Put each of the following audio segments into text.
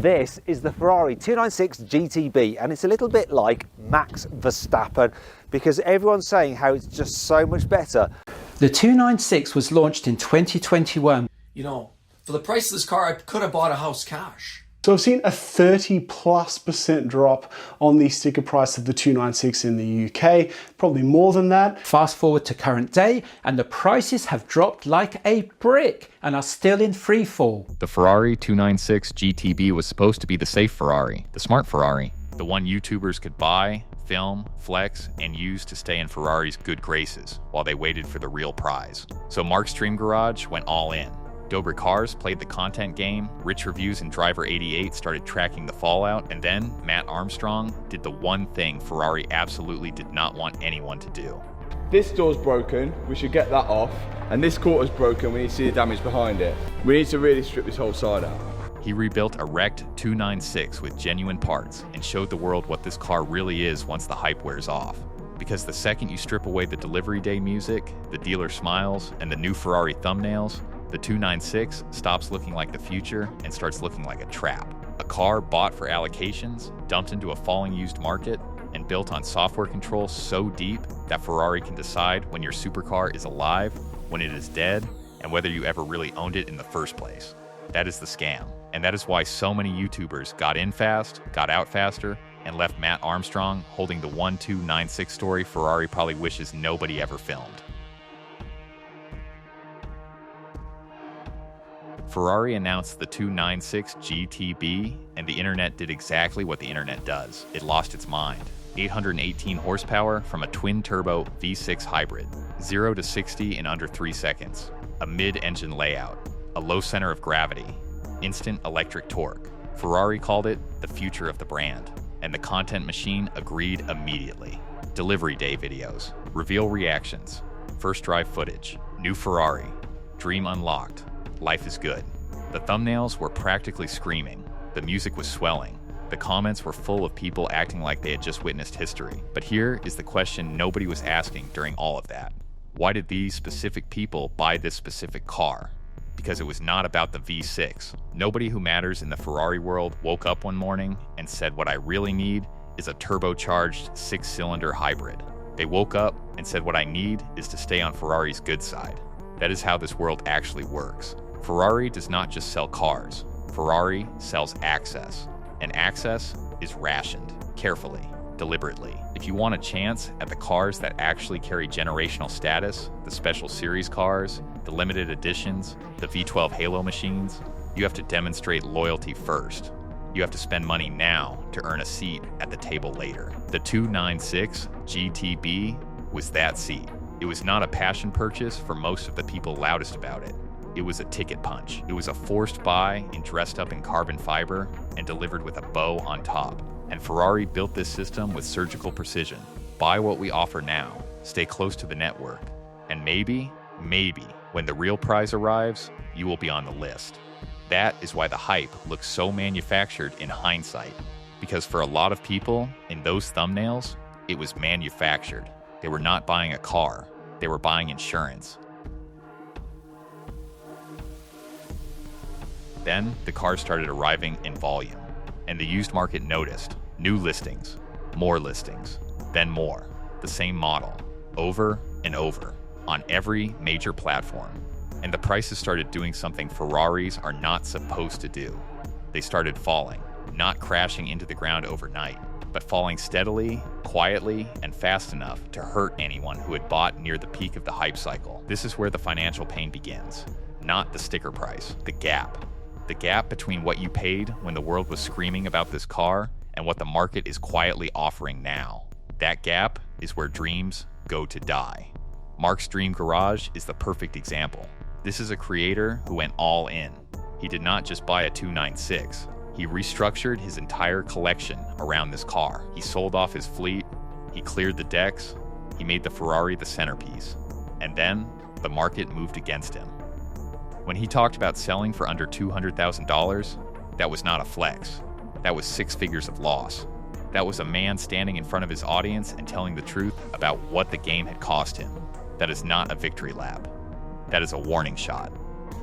This is the Ferrari 296 GTB, and it's a little bit like Max Verstappen because everyone's saying how it's just so much better. The 296 was launched in 2021. You know, for the price of this car, I could have bought a house cash. So I've seen a 30+% drop on the sticker price of the 296 in the UK, probably more than that. Fast forward to current day and the prices have dropped like a brick and are still in free fall. The Ferrari 296 GTB was supposed to be the safe Ferrari, the smart Ferrari, the one YouTubers could buy, film, flex, and use to stay in Ferrari's good graces while they waited for the real prize. So Mark's Dream Garage went all in. Cars played the content game, Rich Reviews and Driver 88 started tracking the fallout, and then Mat Armstrong did the one thing Ferrari absolutely did not want anyone to do. This door's broken, we should get that off, and this quarter's broken, we need to see the damage behind it. We need to really strip this whole side out. He rebuilt a wrecked 296 with genuine parts and showed the world what this car really is once the hype wears off. Because the second you strip away the delivery day music, the dealer smiles, and the new Ferrari thumbnails, the 296 stops looking like the future and starts looking like a trap. A car bought for allocations, dumped into a falling used market, and built on software control so deep that Ferrari can decide when your supercar is alive, when it is dead, and whether you ever really owned it in the first place. That is the scam. And that is why so many YouTubers got in fast, got out faster, and left Mat Armstrong holding the 1296 story Ferrari probably wishes nobody ever filmed. Ferrari announced the 296 GTB, and the internet did exactly what the internet does. It lost its mind. 818 horsepower from a twin-turbo V6 hybrid. 0 to 60 in under 3 seconds. A mid-engine layout. A low center of gravity. Instant electric torque. Ferrari called it the future of the brand, and the content machine agreed immediately. Delivery day videos. Reveal reactions. First drive footage. New Ferrari. Dream unlocked. Life is good. The thumbnails were practically screaming. The music was swelling. The comments were full of people acting like they had just witnessed history. But here is the question nobody was asking during all of that. Why did these specific people buy this specific car? Because it was not about the V6. Nobody who matters in the Ferrari world woke up one morning and said, what I really need is a turbocharged 6-cylinder hybrid. They woke up and said, what I need is to stay on Ferrari's good side. That is how this world actually works. Ferrari does not just sell cars. Ferrari sells access. And access is rationed, carefully, deliberately. If you want a chance at the cars that actually carry generational status, the special series cars, the limited editions, the V12 Halo machines, you have to demonstrate loyalty first. You have to spend money now to earn a seat at the table later. The 296 GTB was that seat. It was not a passion purchase for most of the people loudest about it. It was a ticket punch. It was a forced buy and dressed up in carbon fiber and delivered with a bow on top. And Ferrari built this system with surgical precision. Buy what we offer now. Stay close to the network. And maybe, when the real prize arrives, you will be on the list. That is why the hype looks so manufactured in hindsight. Because for a lot of people, in those thumbnails, it was manufactured. They were not buying a car. They were buying insurance. Then, the cars started arriving in volume, and the used market noticed. New listings, more listings, then more. The same model, over and over, on every major platform. And the prices started doing something Ferraris are not supposed to do. They started falling, not crashing into the ground overnight, but falling steadily, quietly, and fast enough to hurt anyone who had bought near the peak of the hype cycle. This is where the financial pain begins, not the sticker price, the gap. The gap between what you paid when the world was screaming about this car and what the market is quietly offering now. That gap is where dreams go to die. Mark's Dream Garage is the perfect example. This is a creator who went all in. He did not just buy a 296. He restructured his entire collection around this car. He sold off his fleet, he cleared the decks, he made the Ferrari the centerpiece. And then, the market moved against him. When he talked about selling for under $200,000, that was not a flex. That was 6 figures of loss. That was a man standing in front of his audience and telling the truth about what the game had cost him. That is not a victory lap. That is a warning shot.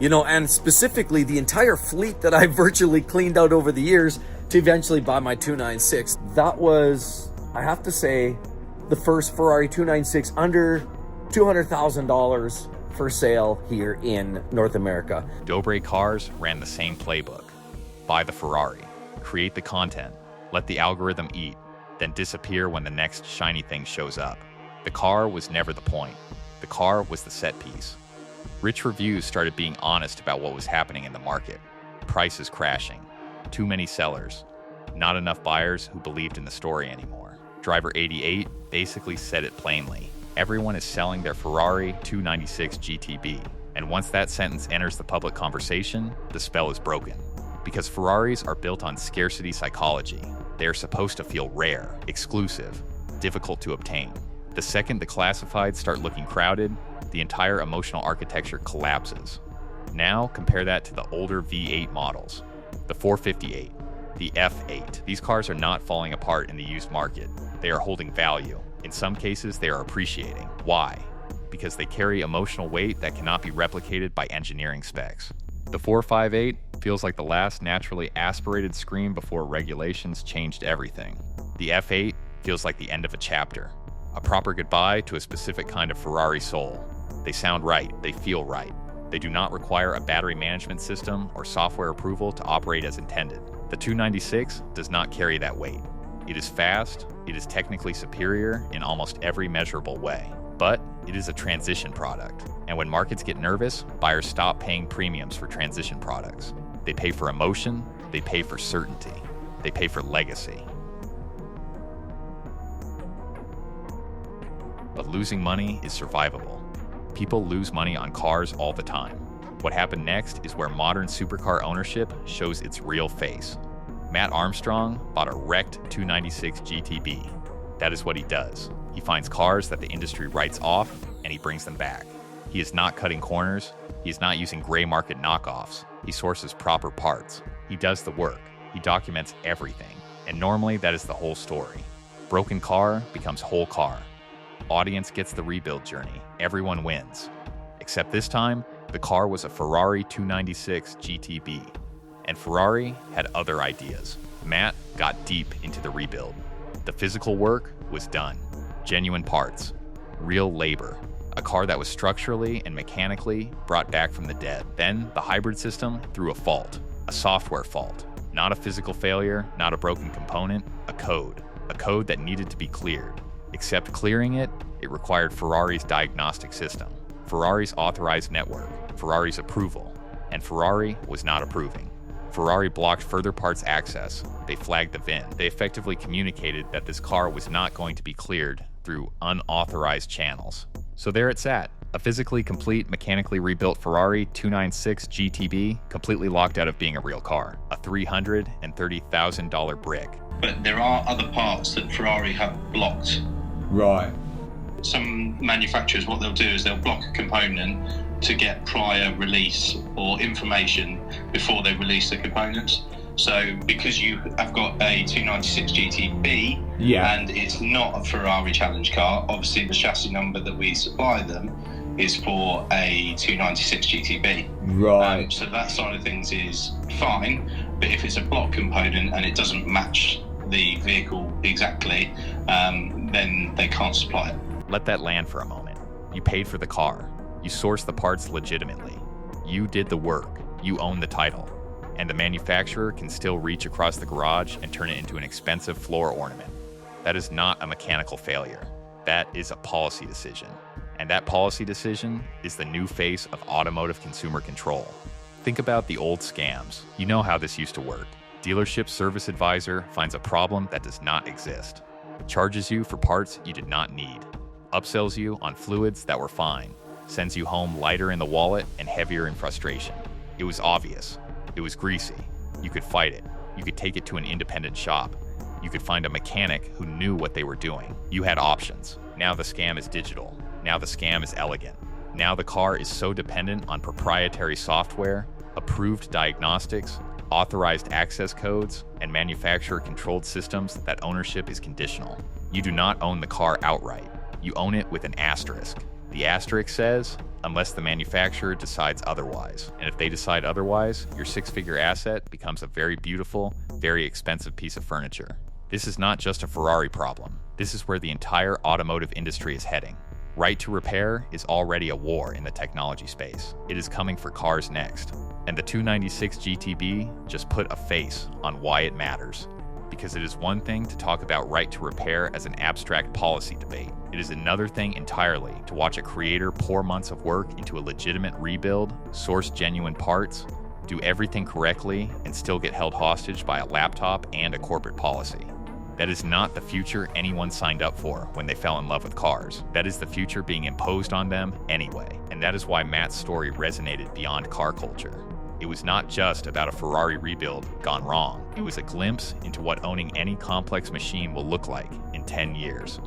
You know, and specifically the entire fleet that I virtually cleaned out over the years to eventually buy my 296. That was, I have to say, the first Ferrari 296 under $200,000 for sale here in North America. Dobre Cars ran the same playbook. Buy the Ferrari, create the content, let the algorithm eat, then disappear when the next shiny thing shows up. The car was never the point. The car was the set piece. Rich reviews started being honest about what was happening in the market. Prices crashing. Too many sellers. Not enough buyers who believed in the story anymore. Driver 88 basically said it plainly. Everyone is selling their Ferrari 296 GTB. And once that sentence enters the public conversation, the spell is broken. Because Ferraris are built on scarcity psychology. They are supposed to feel rare, exclusive, difficult to obtain. The second the classifieds start looking crowded, the entire emotional architecture collapses. Now compare that to the older V8 models, the 458, the F8. These cars are not falling apart in the used market. They are holding value. In some cases, they are appreciating. Why? Because they carry emotional weight that cannot be replicated by engineering specs. The 458 feels like the last naturally aspirated scream before regulations changed everything. The F8 feels like the end of a chapter, a proper goodbye to a specific kind of Ferrari soul. They sound right, they feel right. They do not require a battery management system or software approval to operate as intended. The 296 does not carry that weight. It is fast, it is technically superior in almost every measurable way. But it is a transition product. And when markets get nervous, buyers stop paying premiums for transition products. They pay for emotion, they pay for certainty, they pay for legacy. But losing money is survivable. People lose money on cars all the time. What happened next is where modern supercar ownership shows its real face. Mat Armstrong bought a wrecked 296 GTB. That is what he does. He finds cars that the industry writes off and he brings them back. He is not cutting corners. He is not using gray market knockoffs. He sources proper parts. He does the work. He documents everything. And normally that is the whole story. Broken car becomes whole car. Audience gets the rebuild journey. Everyone wins. Except this time, the car was a Ferrari 296 GTB. And Ferrari had other ideas. Mat got deep into the rebuild. The physical work was done. Genuine parts. Real labor. A car that was structurally and mechanically brought back from the dead. Then the hybrid system threw a fault. A software fault. Not a physical failure, not a broken component, a code. A code that needed to be cleared. Except clearing it, it required Ferrari's diagnostic system, Ferrari's authorized network, Ferrari's approval, and Ferrari was not approving. Ferrari blocked further parts access. They flagged the VIN. They effectively communicated that this car was not going to be cleared through unauthorized channels. So there it sat, a physically complete, mechanically rebuilt Ferrari 296 GTB, completely locked out of being a real car, a $330,000 brick. But there are other parts that Ferrari have blocked. Right. Some manufacturers, what they'll do is they'll block a component to get prior release or information before they release the components. So because you have got a 296 GTB and it's not a Ferrari challenge car, obviously the chassis number that we supply them is for a 296 GTB. Right. So that side of things is fine, but if it's a block component and it doesn't match the vehicle exactly, then they can't supply it. Let that land for a moment. You paid for the car. You sourced the parts legitimately. You did the work. You own the title. And the manufacturer can still reach across the garage and turn it into an expensive floor ornament. That is not a mechanical failure. That is a policy decision. And that policy decision is the new face of automotive consumer control. Think about the old scams. You know how this used to work. Dealership service advisor finds a problem that does not exist. Charges you for parts you did not need. Upsells you on fluids that were fine. Sends you home lighter in the wallet and heavier in frustration. It was obvious. It was greasy. You could fight it. You could take it to an independent shop. You could find a mechanic who knew what they were doing. You had options. Now the scam is digital. Now the scam is elegant. Now the car is so dependent on proprietary software, approved diagnostics, authorized access codes, and manufacturer-controlled systems that ownership is conditional. You do not own the car outright. You own it with an asterisk. The asterisk says, unless the manufacturer decides otherwise. And if they decide otherwise, your six-figure asset becomes a very beautiful, very expensive piece of furniture. This is not just a Ferrari problem. This is where the entire automotive industry is heading. Right to repair is already a war in the technology space. It is coming for cars next. And the 296 GTB just put a face on why it matters. Because it is one thing to talk about right to repair as an abstract policy debate. It is another thing entirely to watch a creator pour months of work into a legitimate rebuild, source genuine parts, do everything correctly, and still get held hostage by a laptop and a corporate policy. That is not the future anyone signed up for when they fell in love with cars. That is the future being imposed on them anyway. And that is why Mat's story resonated beyond car culture. It was not just about a Ferrari rebuild gone wrong. It was a glimpse into what owning any complex machine will look like in 10 years.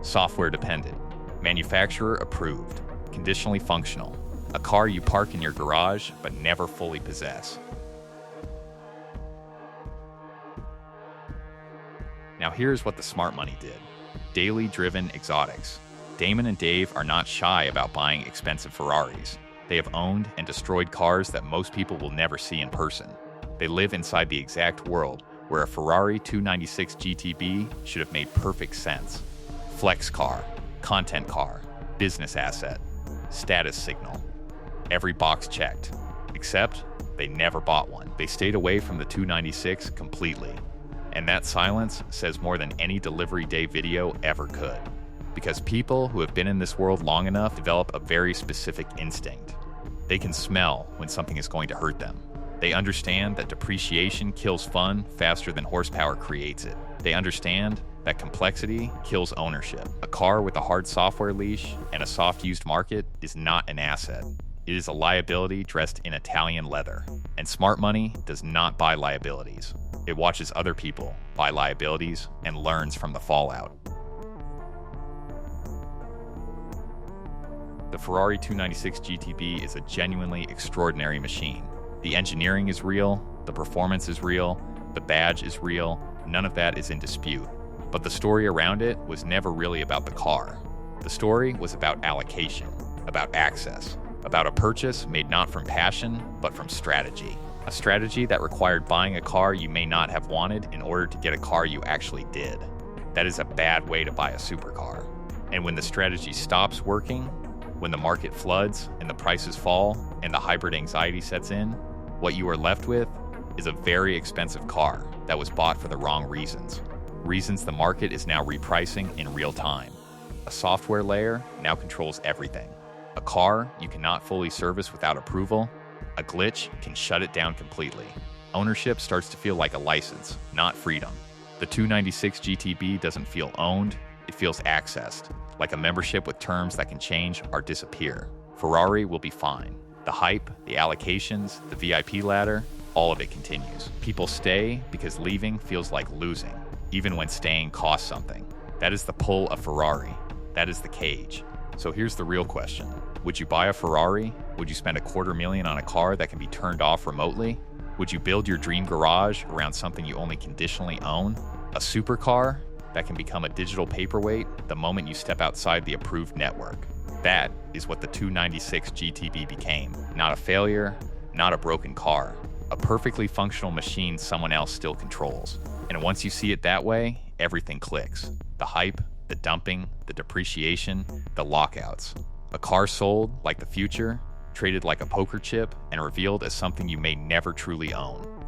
Software dependent, manufacturer approved, conditionally functional, a car you park in your garage but never fully possess. Now here's what the smart money did. Daily driven exotics. Damon and Dave are not shy about buying expensive Ferraris. They have owned and destroyed cars that most people will never see in person. They live inside the exact world where a Ferrari 296 GTB should have made perfect sense. Flex car, content car, business asset, status signal. Every box checked. Except they never bought one. They stayed away from the 296 completely. And that silence says more than any delivery day video ever could. Because people who have been in this world long enough develop a very specific instinct. They can smell when something is going to hurt them. They understand that depreciation kills fun faster than horsepower creates it. They understand that complexity kills ownership. A car with a hard software leash and a soft used market is not an asset. It is a liability dressed in Italian leather. And smart money does not buy liabilities. It watches other people buy liabilities and learns from the fallout. The Ferrari 296 GTB is a genuinely extraordinary machine. The engineering is real, the performance is real, the badge is real, none of that is in dispute. But the story around it was never really about the car. The story was about allocation, about access, about a purchase made not from passion, but from strategy. A strategy that required buying a car you may not have wanted in order to get a car you actually did. That is a bad way to buy a supercar. And when the strategy stops working, when the market floods and the prices fall and the hybrid anxiety sets in, what you are left with is a very expensive car that was bought for the wrong reasons. Reasons the market is now repricing in real time. A software layer now controls everything. A car you cannot fully service without approval. A glitch can shut it down completely. Ownership starts to feel like a license, not freedom. The 296 GTB doesn't feel owned, it feels accessed, like a membership with terms that can change or disappear. Ferrari will be fine. The hype, the allocations, the VIP ladder, all of it continues. People stay because leaving feels like losing, even when staying costs something. That is the pull of Ferrari. That is the cage. So here's the real question. Would you buy a Ferrari? Would you spend $250,000 on a car that can be turned off remotely? Would you build your dream garage around something you only conditionally own? A supercar that can become a digital paperweight the moment you step outside the approved network. That is what the 296 GTB became. Not a failure, not a broken car. A perfectly functional machine someone else still controls. And once you see it that way, everything clicks. The hype, the dumping, the depreciation, the lockouts. A car sold like the future, traded like a poker chip, and revealed as something you may never truly own.